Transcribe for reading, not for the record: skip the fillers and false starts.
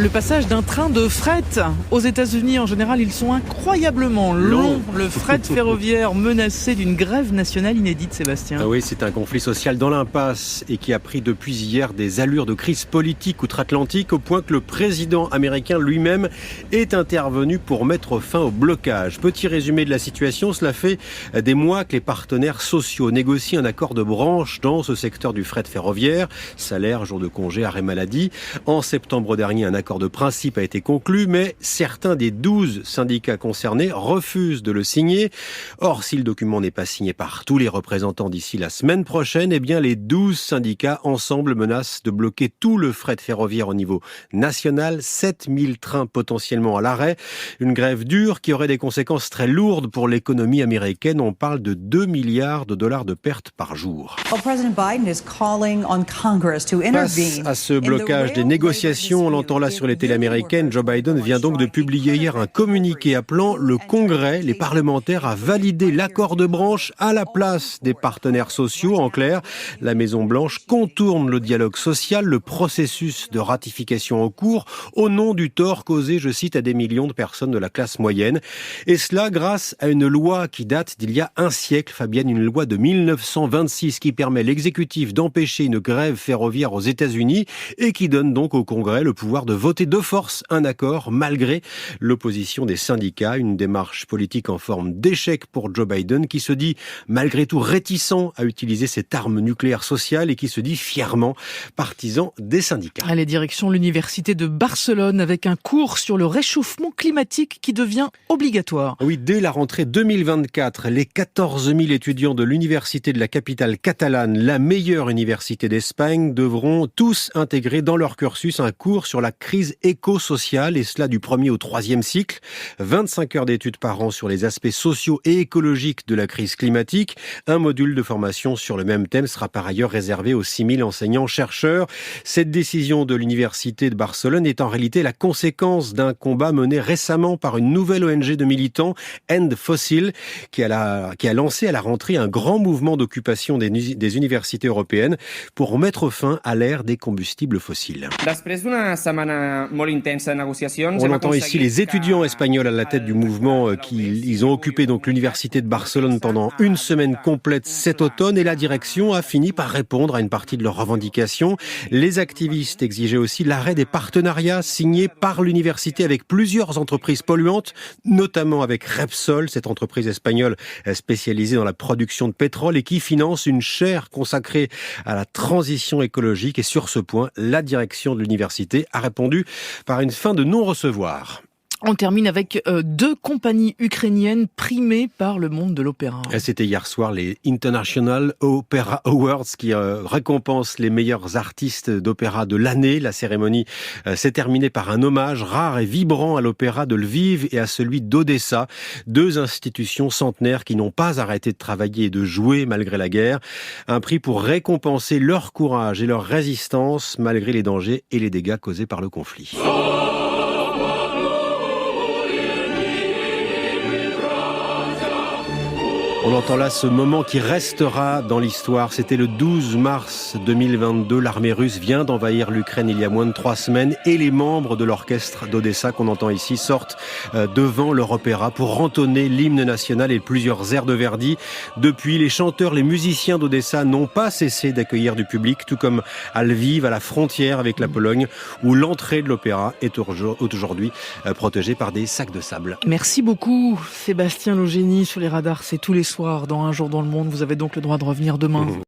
Le passage d'un train de fret aux États-Unis, en général, ils sont incroyablement longs. Le fret ferroviaire menacé d'une grève nationale inédite, Sébastien. Ah oui, c'est un conflit social dans l'impasse et qui a pris depuis hier des allures de crise politique outre-Atlantique au point que le président américain lui-même est intervenu pour mettre fin au blocage. Petit résumé de la situation, cela fait des mois que les partenaires sociaux négocient un accord de branche dans ce secteur du fret ferroviaire. Salaire, jours de congé, arrêt maladie. En septembre dernier, un accord de principe a été conclu, mais certains des 12 syndicats concernés refusent de le signer. Or, si le document n'est pas signé par tous les représentants d'ici la semaine prochaine, eh bien les 12 syndicats ensemble menacent de bloquer tout le fret ferroviaire au niveau national, 7000 trains potentiellement à l'arrêt. Une grève dure qui aurait des conséquences très lourdes pour l'économie américaine. On parle de 2 milliards de dollars de pertes par jour. Face à ce blocage des négociations, on l'entend là sur les télés américaines, Joe Biden vient donc de publier hier un communiqué appelant le Congrès, les parlementaires à valider l'accord de branche à la place des partenaires sociaux. En clair, la Maison-Blanche contourne le dialogue social, le processus de ratification en cours, au nom du tort causé, je cite, à des millions de personnes de la classe moyenne. Et cela grâce à une loi qui date d'il y a un siècle, Fabienne, une loi de 1926 qui permet l'exécutif d'empêcher une grève ferroviaire aux États-Unis et qui donne donc au Congrès le pouvoir de voter de force un accord malgré l'opposition des syndicats. Une démarche politique en forme d'échec pour Joe Biden qui se dit malgré tout réticent à utiliser cette arme nucléaire sociale et qui se dit fièrement partisan des syndicats. Allez, direction l'université de Barcelone avec un cours sur le réchauffement climatique qui devient obligatoire. Oui, dès la rentrée 2024, les 14 000 étudiants de l'université de la capitale catalane, la meilleure université d'Espagne, devront tous intégrer dans leur cursus un cours sur la crise éco-sociale, et cela du 1er au 3e cycle. 25 heures d'études par an sur les aspects sociaux et écologiques de la crise climatique. Un module de formation sur le même thème sera par ailleurs réservé aux 6 000 enseignants-chercheurs. Cette décision de l'université de Barcelone est en réalité la conséquence d'un combat mené récemment par une nouvelle ONG de militants, End Fossil, qui a lancé à la rentrée un grand mouvement d'occupation des universités européennes pour mettre fin à l'ère des combustibles fossiles. On entend ici les étudiants espagnols à la tête du mouvement ils ont occupé donc l'université de Barcelone pendant une semaine complète cet automne et la direction a fini par répondre à une partie de leurs revendications. Les activistes exigeaient aussi l'arrêt des partenariats signés par l'université avec plusieurs entreprises polluantes, notamment avec Repsol, cette entreprise espagnole spécialisée dans la production de pétrole et qui finance une chaire consacrée à la transition écologique. Et sur ce point, la direction de l'université a répondu par une fin de non-recevoir. On termine avec 2 compagnies ukrainiennes primées par le monde de l'opéra. C'était hier soir les International Opera Awards qui récompensent les meilleurs artistes d'opéra de l'année. La cérémonie s'est terminée par un hommage rare et vibrant à l'opéra de Lviv et à celui d'Odessa. 2 institutions centenaires qui n'ont pas arrêté de travailler et de jouer malgré la guerre. Un prix pour récompenser leur courage et leur résistance malgré les dangers et les dégâts causés par le conflit. On entend là ce moment qui restera dans l'histoire. C'était le 12 mars 2022. L'armée russe vient d'envahir l'Ukraine il y a moins de 3 semaines et les membres de l'orchestre d'Odessa qu'on entend ici sortent devant leur opéra pour entonner l'hymne national et plusieurs airs de Verdi. Depuis, les chanteurs, les musiciens d'Odessa n'ont pas cessé d'accueillir du public, tout comme à Lviv, à la frontière avec la Pologne, où l'entrée de l'opéra est aujourd'hui protégée par des sacs de sable. Merci beaucoup, Sébastien Logénie. Sur les radars, c'est tous les soirs dans Un jour dans le monde. Vous avez donc le droit de revenir demain.